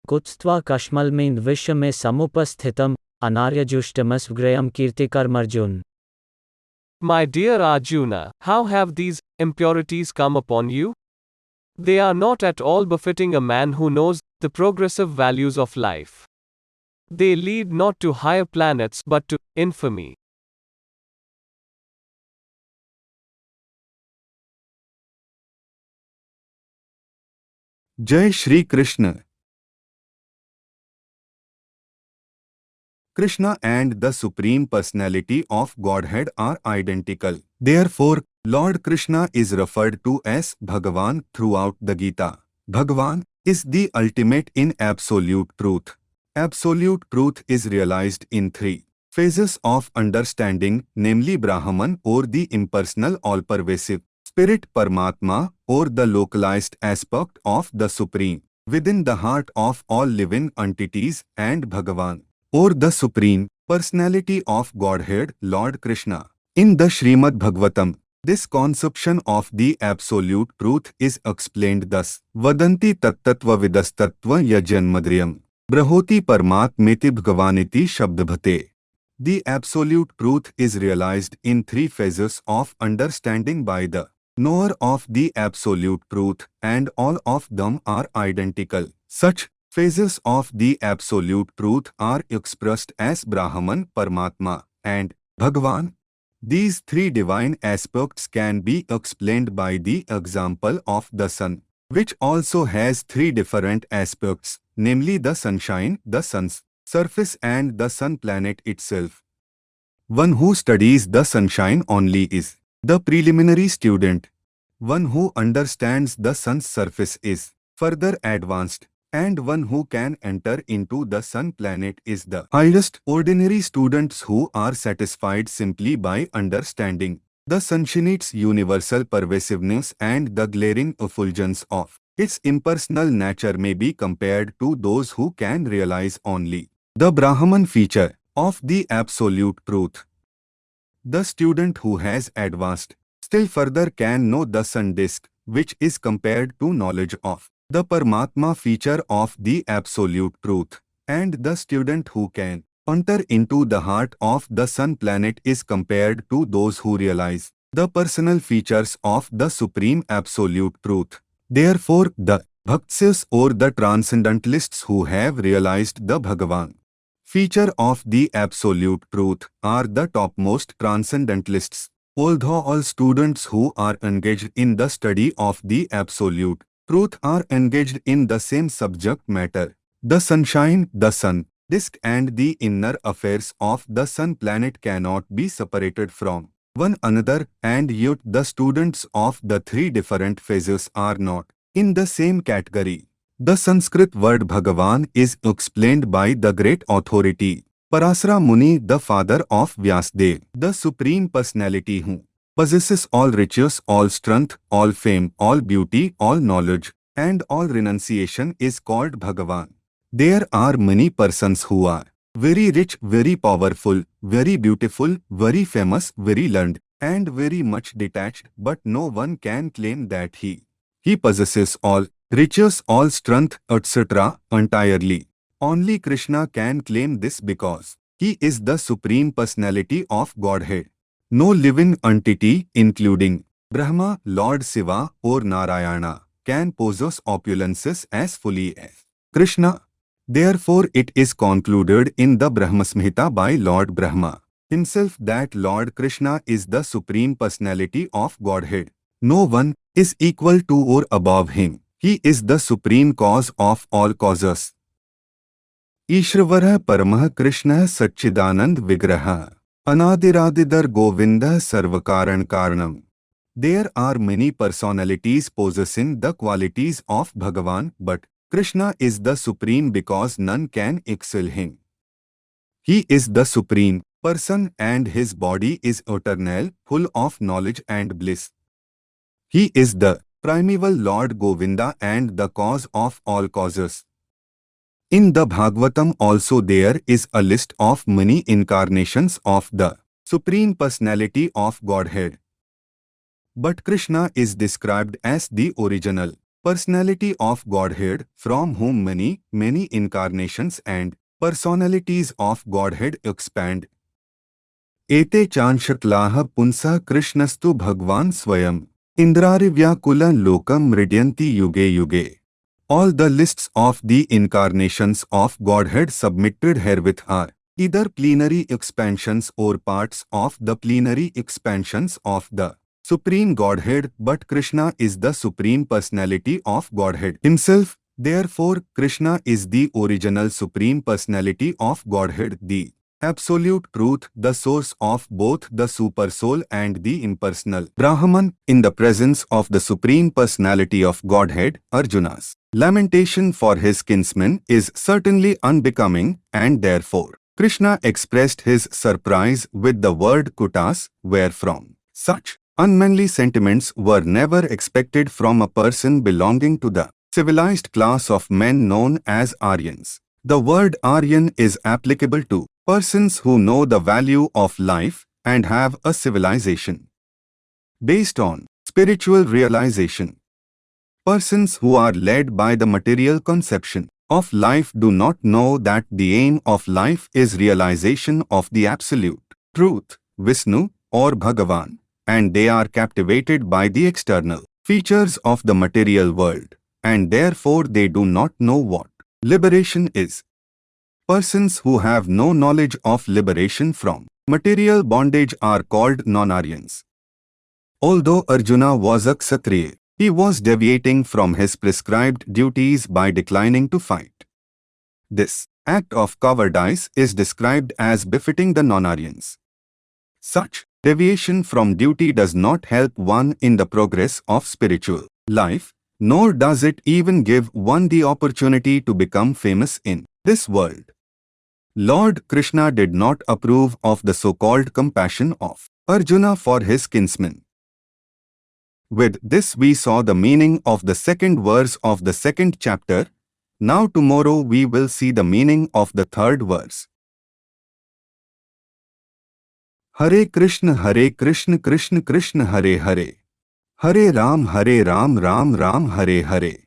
कुत्स्त्वा कश्मलमेन्द् विश्व में समुपस्थितम् अनार्यजुष्टमस्वग्रयम् कीर्तिकर्मर्जुन. My dear Arjuna, how have these impurities come upon you? They are not at all befitting a man who knows the progressive values of life. They lead not to higher planets but to infamy. Jai Shri Krishna. Krishna and the Supreme Personality of Godhead are identical. Therefore, Lord Krishna is referred to as Bhagavan throughout the Gita. Bhagavan is the ultimate in absolute truth. Absolute truth is realized in three phases of understanding, namely Brahman or the impersonal all-pervasive Spirit Paramatma or the localized aspect of the Supreme within the heart of all living entities, and Bhagavan or the Supreme Personality of Godhead, Lord Krishna. In the Srimad Bhagavatam, this conception of the absolute truth is explained thus: Vadanti tattattva vidastattva yajanmadriyam brahoti parmatmeti bhagavaniti shabdabhate. The absolute truth is realized in three phases of understanding by the knower of the absolute truth, and all of them are identical. Such phases of the absolute truth are expressed as Brahman, Paramatma, and Bhagavan. These three divine aspects can be explained by the example of the sun, which also has three different aspects, namely the sunshine, the sun's surface, and the sun planet itself. One who studies the sunshine only is the preliminary student. One who understands the sun's surface is further advanced, and one who can enter into the sun planet is the highest. Ordinary students who are satisfied simply by understanding the sunshine's universal pervasiveness and the glaring effulgence of its impersonal nature may be compared to those who can realize only the Brahman feature of the absolute truth. The student who has advanced still further can know the sun disk, which is compared to knowledge of the Paramatma feature of the absolute truth, and the student who can enter into the heart of the sun planet is compared to those who realize the personal features of the supreme absolute truth. Therefore, the Bhaktas or the transcendentalists who have realized the Bhagavan feature of the absolute truth are the topmost transcendentalists. Although all students who are engaged in the study of the absolute truth are engaged in the same subject matter, the sunshine, the sun disk, and the inner affairs of the sun planet cannot be separated from one another, and yet the students of the three different phases are not in the same category. The Sanskrit word Bhagavan is explained by the great authority Parasara Muni, the father of Vyasdev, the Supreme Personality who possesses all riches, all strength, all fame, all beauty, all knowledge, and all renunciation is called Bhagavan. There are many persons who are very rich, very powerful, very beautiful, very famous, very learned, and very much detached, but no one can claim that he possesses all riches, all strength, etc. entirely. Only Krishna can claim this because he is the Supreme Personality of Godhead. No living entity, including Brahma, Lord Shiva, or Narayana, can possess opulences as fully as Krishna. Therefore, it is concluded in the Brahma Samhita by Lord Brahma himself that Lord Krishna is the Supreme Personality of Godhead. No one is equal to or above him. He is the supreme cause of all causes. Ishvarah Paramah Krishna Satchidanand Vigraha Anadiradiddhar Govinda Sarvakaran Karanam. There are many personalities possessing the qualities of Bhagavan, but Krishna is the supreme because none can excel him. He is the supreme person and his body is eternal, full of knowledge and bliss. He is the primeval Lord Govinda and the cause of all causes. In the Bhagavatam also there is a list of many incarnations of the Supreme Personality of Godhead. But Krishna is described as the original personality of Godhead, from whom many incarnations and personalities of Godhead expand. Ete chanshaklah punsa Krishnastu Bhagwan Swayam, Indrarivyakula Lokam Ridyanti Yuge Yuge. All the lists of the incarnations of Godhead submitted herewith are either plenary expansions or parts of the plenary expansions of the Supreme Godhead, but Krishna is the Supreme Personality of Godhead himself. Therefore, Krishna is the original Supreme Personality of Godhead, the Absolute Truth, the source of both the Supersoul and the impersonal Brahman. In the presence of the Supreme Personality of Godhead, Arjuna's lamentation for his kinsman is certainly unbecoming, and therefore Krishna expressed his surprise with the word kutas, wherefrom such unmanly sentiments were never expected from a person belonging to the civilized class of men known as Aryans. The word Aryan is applicable to persons who know the value of life and have a civilization based on spiritual realization. Persons who are led by the material conception of life do not know that the aim of life is realization of the absolute truth, Vishnu or Bhagavan, and they are captivated by the external features of the material world, and therefore they do not know what liberation is. Persons who have no knowledge of liberation from material bondage are called non-Aryans. Although Arjuna was a Kshatriya, he was deviating from his prescribed duties by declining to fight. This act of cowardice is described as befitting the non-Aryans. Such deviation from duty does not help one in the progress of spiritual life, nor does it even give one the opportunity to become famous in this world. Lord Krishna did not approve of the so-called compassion of Arjuna for his kinsman. With this we saw the meaning of the second verse of the second chapter. Now tomorrow we will see the meaning of the third verse. Hare Krishna Krishna Krishna Hare Hare, Hare Ram Ram Ram Hare Hare.